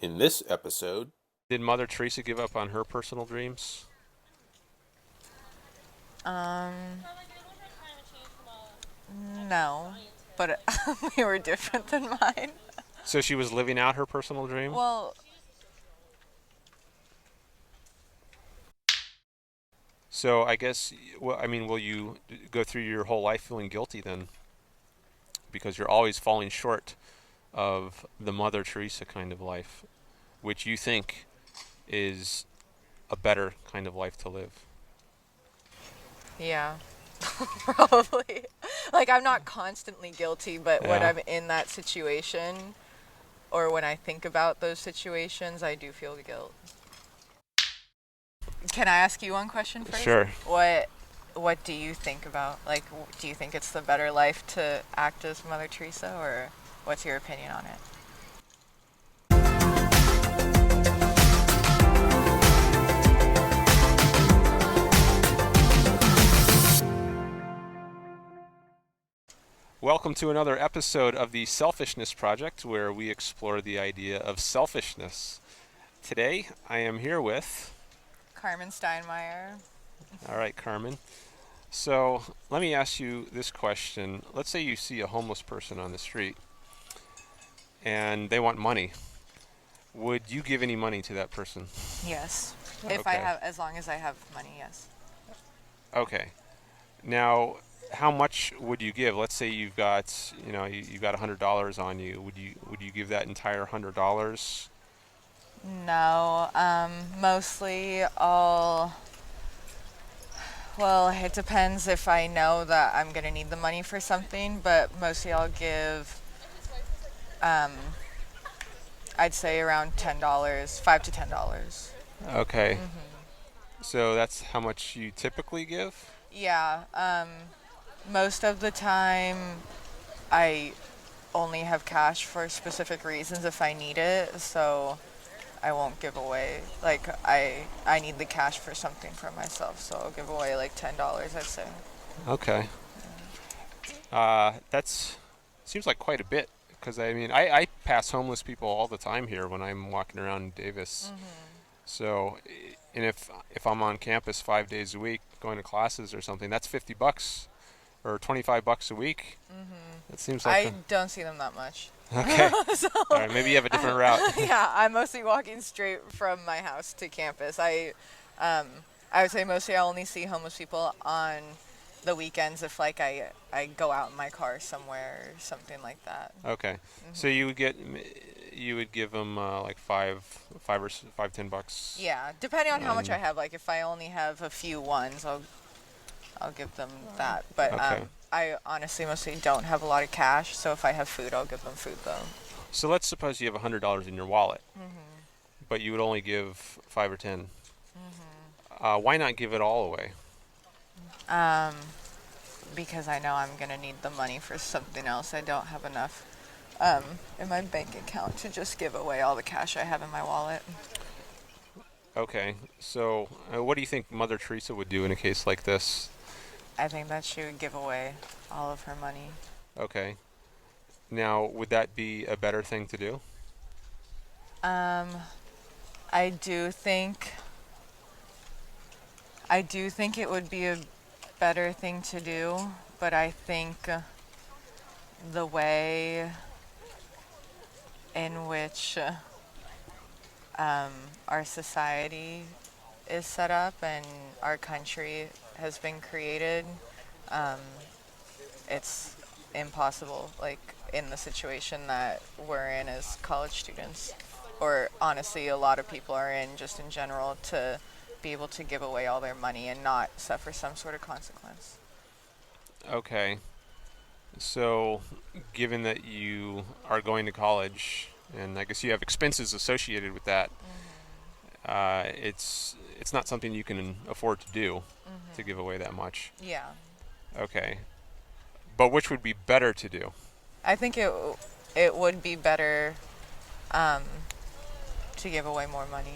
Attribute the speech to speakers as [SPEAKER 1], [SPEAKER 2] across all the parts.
[SPEAKER 1] In this episode,
[SPEAKER 2] Did Mother Teresa give up on her personal dreams?
[SPEAKER 3] Um, no, but we were different than mine.
[SPEAKER 2] So she was living out her personal dream?
[SPEAKER 3] Well,
[SPEAKER 2] So I guess, well, I mean, will you go through your whole life feeling guilty then? Because you're always falling short of the Mother Teresa kind of life, which you think is a better kind of life to live.
[SPEAKER 3] yeah, probably. Like, I'm not constantly guilty, but when
[SPEAKER 2] Yeah.
[SPEAKER 3] I'm in that situation or when I think about those situations, I do feel guilt. Can I ask you one question first?
[SPEAKER 2] Sure.
[SPEAKER 3] What do you think about? Like, do you think it's the better life to act as Mother Teresa, or what's your opinion on it?
[SPEAKER 2] Welcome to another episode of the Selfishness Project, where we explore the idea of selfishness. Today, I am here with,
[SPEAKER 3] Carmen Steinmeier.
[SPEAKER 2] all right, Carmen. So let me ask you this question. Let's say you see a homeless person on the street and they want money. Would you give any money to that person?
[SPEAKER 3] Yes. If I
[SPEAKER 2] Okay.
[SPEAKER 3] have, as long as I have money, yes.
[SPEAKER 2] Okay. Now, how much would you give? Let's say you've got, you've got $100 on you. Would you give that entire $100?
[SPEAKER 3] No, mostly well, it depends if I know that I'm gonna need the money for something, but mostly I'll give, um, I'd say around $10, $5 to $10.
[SPEAKER 2] Okay. So that's how much you typically give?
[SPEAKER 3] Yeah, most of the time I only have cash for specific reasons if I need it, so I won't give away. Like, I need the cash for something for myself, so I'll give away like $10, I'd say.
[SPEAKER 2] Okay. That's seems like quite a bit because I mean I pass homeless people all the time here when I'm walking around Davis. So, and if I'm on campus 5 days a week going to classes or something, that's $50 or $25 a week. That seems like
[SPEAKER 3] I don't see them that much.
[SPEAKER 2] okay.
[SPEAKER 3] So,
[SPEAKER 2] All right, maybe you have a different route.
[SPEAKER 3] yeah, I'm mostly walking straight from my house to campus. I would say mostly I only see homeless people on the weekends if like I go out in my car somewhere or something like that.
[SPEAKER 2] Okay, so you would give them like five, 10 bucks.
[SPEAKER 3] Yeah, depending on how much I
[SPEAKER 2] And-
[SPEAKER 3] have. Like if I only have a few ones, I'll give them that. But
[SPEAKER 2] Okay.
[SPEAKER 3] I honestly mostly don't have a lot of cash, so if I have food, I'll give them food though.
[SPEAKER 2] So let's suppose you have $100 in your wallet, but you would only give 5 or 10. Why not give it all away?
[SPEAKER 3] Because I know I'm gonna need the money for something else. I don't have enough in my bank account to just give away all the cash I have in my wallet.
[SPEAKER 2] Okay, so what do you think Mother Teresa would do in a case like this?
[SPEAKER 3] I think that she would give away all of her money.
[SPEAKER 2] Okay, now would that be a better thing to do?
[SPEAKER 3] Um, I do think I do think it would be a better thing to do, but I think the way in which our society is set up and our country has been created, um, it's impossible, like in the situation that we're in as college students, or honestly, a lot of people are in just in general, to be able to give away all their money and not suffer some sort of consequence.
[SPEAKER 2] Okay, so given that you are going to college, and I guess you have expenses associated with that, it's not something you can afford to do to give away that much.
[SPEAKER 3] Yeah.
[SPEAKER 2] Okay, but which would be better to do?
[SPEAKER 3] I think it would be better um, to give away more money.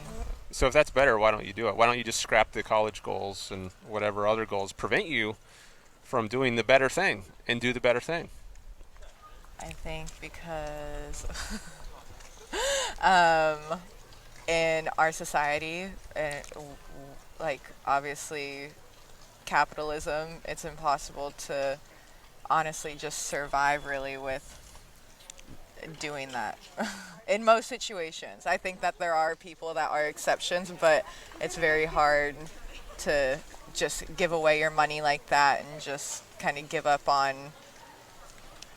[SPEAKER 2] So if that's better, why don't you do it? Why don't you just scrap the college goals and whatever other goals prevent you from doing the better thing and do the better thing?
[SPEAKER 3] I think because um, in our society, like obviously capitalism, it's impossible to honestly just survive really with doing that in most situations. I think that there are people that are exceptions, but it's very hard to just give away your money like that and just kind of give up on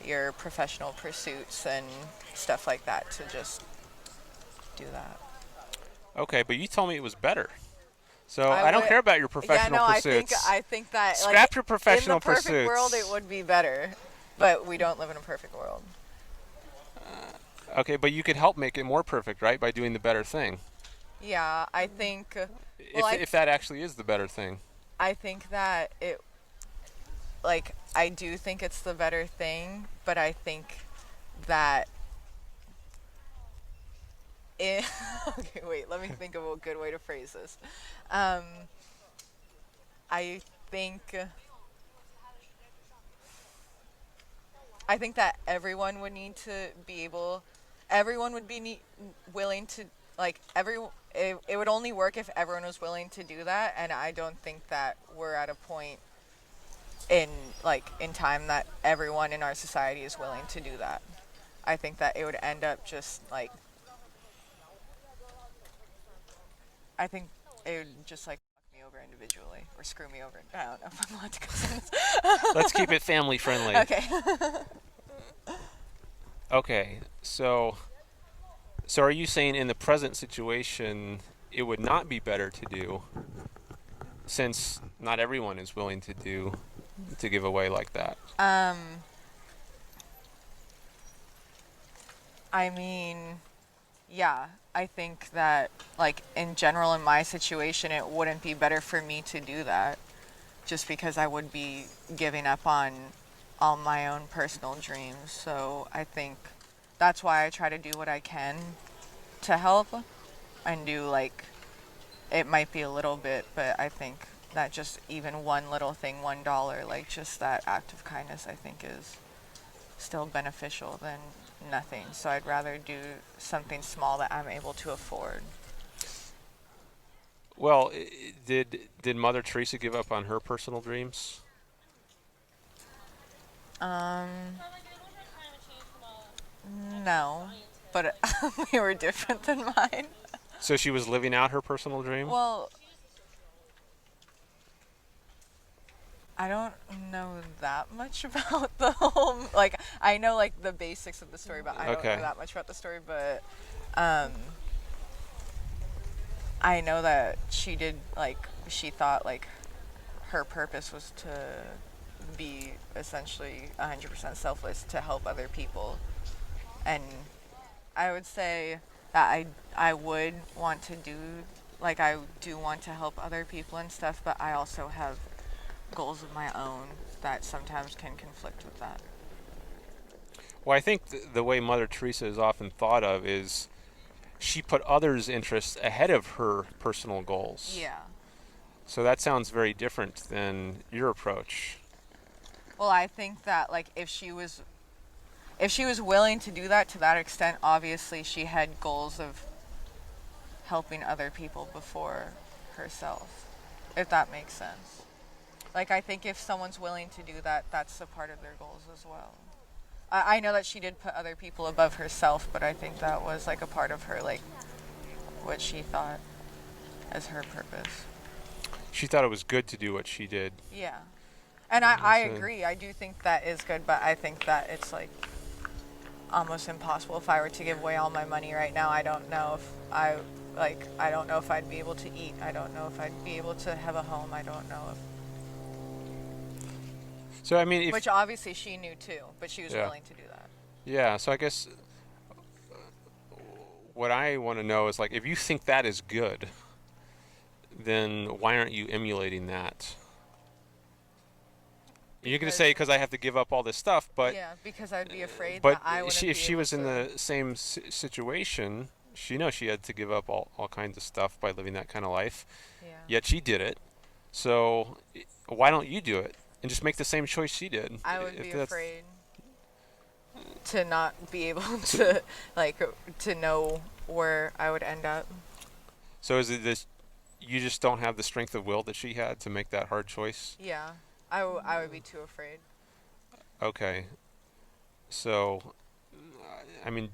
[SPEAKER 3] your professional pursuits and stuff like that to just do that.
[SPEAKER 2] Okay, but you told me it was better. So
[SPEAKER 3] I
[SPEAKER 2] I don't
[SPEAKER 3] would,
[SPEAKER 2] care about your
[SPEAKER 3] yeah,
[SPEAKER 2] professional
[SPEAKER 3] no,
[SPEAKER 2] pursuits.
[SPEAKER 3] I think that like
[SPEAKER 2] Scrap your
[SPEAKER 3] in the
[SPEAKER 2] professional
[SPEAKER 3] perfect world it
[SPEAKER 2] pursuits.
[SPEAKER 3] would be better, but we don't live in a perfect world.
[SPEAKER 2] Okay, but you could help make it more perfect, right? By doing the better thing.
[SPEAKER 3] Yeah, I think. Well,
[SPEAKER 2] If that actually is the better thing.
[SPEAKER 3] I think that it like I do think it's the better thing, but I think that it. Okay, wait. Let me think of a good way to phrase this. Um, I think I think that everyone would need to be able. Everyone would be willing to like every. It would only work if everyone was willing to do that, and I don't think that we're at a point in in time that everyone in our society is willing to do that. I think that it would end up just like I think it would just like fuck me over individually or screw me over. I don't know if I'm allowed to go this.
[SPEAKER 2] Let's keep it family friendly.
[SPEAKER 3] Okay.
[SPEAKER 2] Okay, so are you saying in the present situation it would not be better to do since not everyone is willing to give away like that?
[SPEAKER 3] um, I mean, yeah, I think that like in general in my situation it wouldn't be better for me to do that just because I would be giving up on all my own personal dreams. So I think that's why I try to do what I can to help and do like it might be a little bit, but I think that just even one little thing, $1, like just that act of kindness, I think is still beneficial than nothing. So I'd rather do something small that I'm able to afford.
[SPEAKER 2] Well, did Mother Teresa give up on her personal dreams?
[SPEAKER 3] Um, no, but they were different than mine.
[SPEAKER 2] So she was living out her personal dream?
[SPEAKER 3] Well, I don't know that much about the whole like I know like the basics of the story, but I don't know
[SPEAKER 2] Okay.
[SPEAKER 3] that much about the story. But um, I know that she did like she thought like her purpose was to be essentially 100% selfless to help other people, and I would say that I would want to do like I do want to help other people and stuff, but I also have goals of my own that sometimes can conflict with that.
[SPEAKER 2] Well, I think the way Mother Teresa is often thought of is she put others' interests ahead of her personal goals.
[SPEAKER 3] Yeah.
[SPEAKER 2] So that sounds very different than your approach.
[SPEAKER 3] Well, I think that like if she was willing to do that to that extent, obviously she had goals of helping other people before herself. If that makes sense. Like I think if someone's willing to do that, that's a part of their goals as well. I know that she did put other people above herself, but I think that was like a part of her like what she thought as her purpose.
[SPEAKER 2] She thought it was good to do what she did.
[SPEAKER 3] Yeah. And I
[SPEAKER 2] So,
[SPEAKER 3] agree. I do think that is good, but I think that it's like almost impossible if I were to give away all my money right now. I don't know if I don't know if I'd be able to eat. I don't know if I'd be able to have a home. I don't know if
[SPEAKER 2] so I mean, if
[SPEAKER 3] which obviously she knew too, but she was
[SPEAKER 2] yeah,
[SPEAKER 3] willing to do that.
[SPEAKER 2] yeah. So I guess what I want to know is like, if you think that is good, then why aren't you emulating that? You're going to say
[SPEAKER 3] Because
[SPEAKER 2] because I have to give up all this stuff,
[SPEAKER 3] yeah, because I'd be afraid
[SPEAKER 2] but
[SPEAKER 3] that I wouldn't
[SPEAKER 2] if
[SPEAKER 3] be
[SPEAKER 2] she
[SPEAKER 3] able
[SPEAKER 2] was in
[SPEAKER 3] to.
[SPEAKER 2] the same situation, she knows she had to give up all kinds of stuff by living that kind of life.
[SPEAKER 3] Yeah.
[SPEAKER 2] Yet she did it. So why don't you do it and just make the same choice she did?
[SPEAKER 3] I would
[SPEAKER 2] If
[SPEAKER 3] be
[SPEAKER 2] that's
[SPEAKER 3] afraid to not be able to like to know where I would end up.
[SPEAKER 2] So is it this? You just don't have the strength of will that she had to make that hard choice?
[SPEAKER 3] Yeah, I would be too afraid.
[SPEAKER 2] Okay. So, I mean,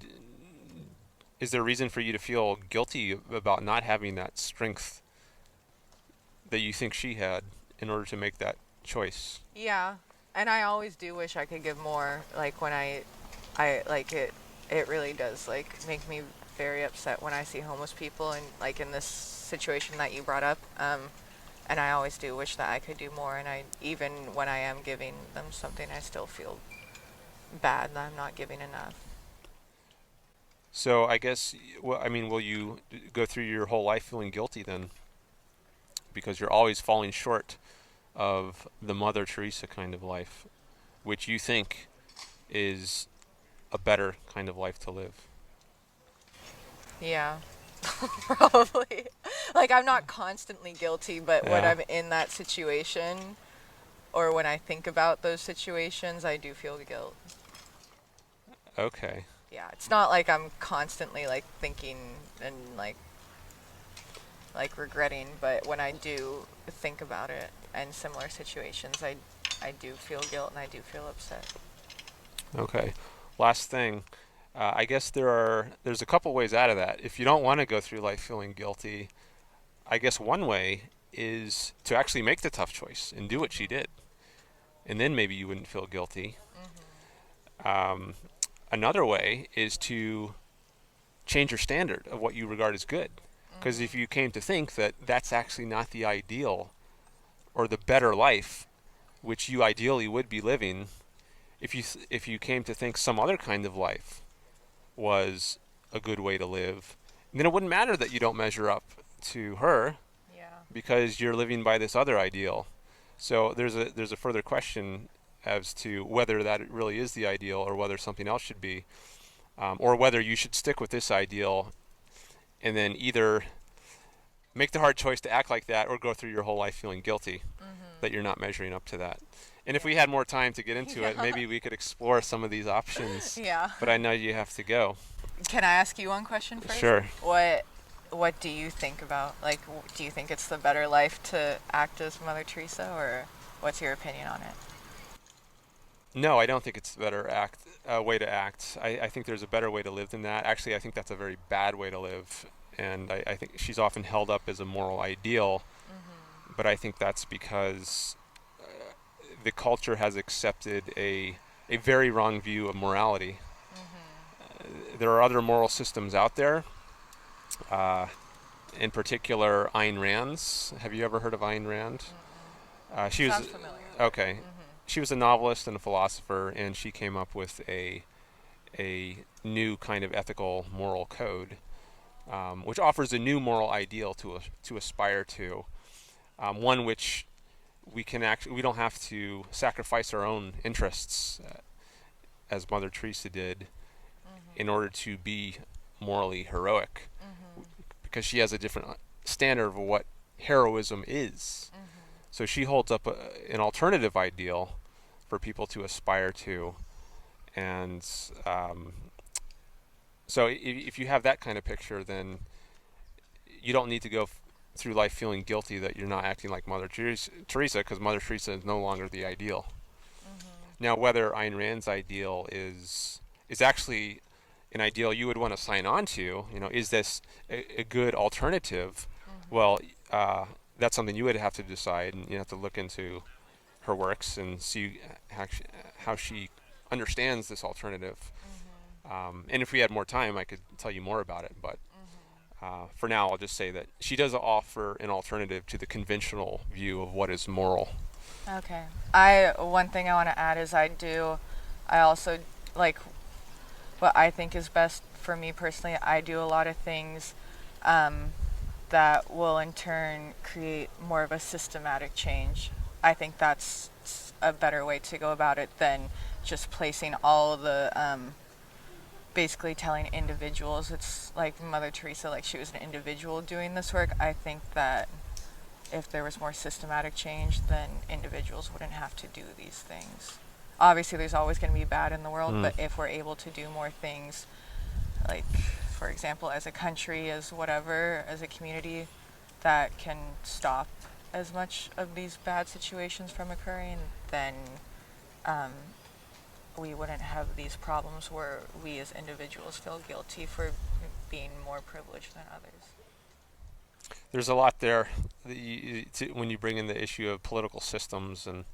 [SPEAKER 2] is there a reason for you to feel guilty about not having that strength that you think she had in order to make that choice?
[SPEAKER 3] Yeah, and I always do wish I could give more. Like when I like it. It really does like make me very upset when I see homeless people and like in this situation that you brought up. And I always do wish that I could do more. And I even when I am giving them something, I still feel bad that I'm not giving enough.
[SPEAKER 2] So I guess, well, I mean, will you go through your whole life feeling guilty then? Because you're always falling short of the Mother Teresa kind of life, which you think is a better kind of life to live.
[SPEAKER 3] Yeah, probably. Like I'm not constantly guilty, but when
[SPEAKER 2] Yeah.
[SPEAKER 3] I'm in that situation or when I think about those situations, I do feel guilt.
[SPEAKER 2] Okay.
[SPEAKER 3] Yeah, it's not like I'm constantly like thinking and like regretting, but when I do think about it and similar situations, I do feel guilt and I do feel upset.
[SPEAKER 2] Okay. Last thing. I guess there's a couple ways out of that. If you don't want to go through life feeling guilty, I guess one way is to actually make the tough choice and do what she did, and then maybe you wouldn't feel guilty. Um, Another way is to change your standard of what you regard as good. Because if you came to think that that's actually not the ideal or the better life, which you ideally would be living, if you came to think some other kind of life was a good way to live, then it wouldn't matter that you don't measure up to her
[SPEAKER 3] Yeah.
[SPEAKER 2] because you're living by this other ideal. So there's a further question as to whether that really is the ideal or whether something else should be, or whether you should stick with this ideal and then either make the hard choice to act like that or go through your whole life feeling guilty that you're not measuring up to that. And if we had more time to get into it, maybe we could explore some of these options.
[SPEAKER 3] Yeah.
[SPEAKER 2] But I know you have to go.
[SPEAKER 3] Can I ask you one question first?
[SPEAKER 2] Sure.
[SPEAKER 3] What do you think about like do you think it's the better life to act as Mother Teresa or what's your opinion on it?
[SPEAKER 2] No, I don't think it's a better way to act. I think there's a better way to live than that. Actually, I think that's a very bad way to live. And I think she's often held up as a moral ideal, but I think that's because the culture has accepted a very wrong view of morality. There are other moral systems out there, in particular Ayn Rand's. Have you ever heard of Ayn Rand? She was
[SPEAKER 3] Sounds familiar.
[SPEAKER 2] okay. She was a novelist and a philosopher, and she came up with a new kind of ethical moral code, which offers a new moral ideal to aspire to, one which we don't have to sacrifice our own interests, as Mother Teresa did, in order to be morally heroic, because she has a different standard of what heroism is. So she holds up an alternative ideal for people to aspire to, and so if you have that kind of picture, then you don't need to go through life feeling guilty that you're not acting like Mother Teresa, because Mother Teresa is no longer the ideal. Now, whether Ayn Rand's ideal is actually an ideal you would want to sign on to, is this a good alternative? Well, that's something you would have to decide, and you have to look into her works and see how she understands this alternative. And if we had more time, I could tell you more about it. But for now, I'll just say that she does offer an alternative to the conventional view of what is moral.
[SPEAKER 3] Okay. One thing I want to add is I also like what I think is best for me personally. I do a lot of things that will in turn create more of a systematic change. I think that's a better way to go about it than just placing all the basically telling individuals. It's like Mother Teresa, like she was an individual doing this work. I think that if there was more systematic change, then individuals wouldn't have to do these things. Obviously, there's always going to be bad in the world, but if we're able to do more things, like for example, as a country, as whatever, as a community, that can stop as much of these bad situations from occurring, then um, we wouldn't have these problems where we as individuals feel guilty for being more privileged than others.
[SPEAKER 2] There's a lot there when you bring in the issue of political systems and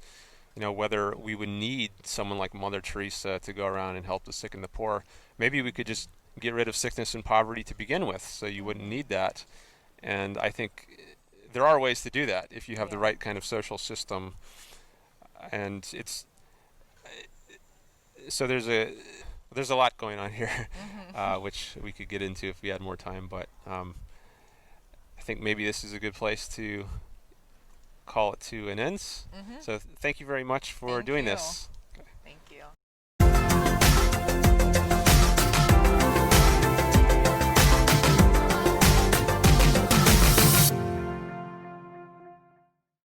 [SPEAKER 2] whether we would need someone like Mother Teresa to go around and help the sick and the poor. Maybe we could just get rid of sickness and poverty to begin with, so you wouldn't need that. And I think there are ways to do that if you have the
[SPEAKER 3] Yeah.
[SPEAKER 2] right kind of social system. And it's so there's a lot going on here,
[SPEAKER 3] Mm-hmm.
[SPEAKER 2] which we could get into if we had more time. But I think maybe this is a good place to call it to an end.
[SPEAKER 3] Mm-hmm.
[SPEAKER 2] So thank you very much for
[SPEAKER 3] Thank
[SPEAKER 2] doing
[SPEAKER 3] you.
[SPEAKER 2] this.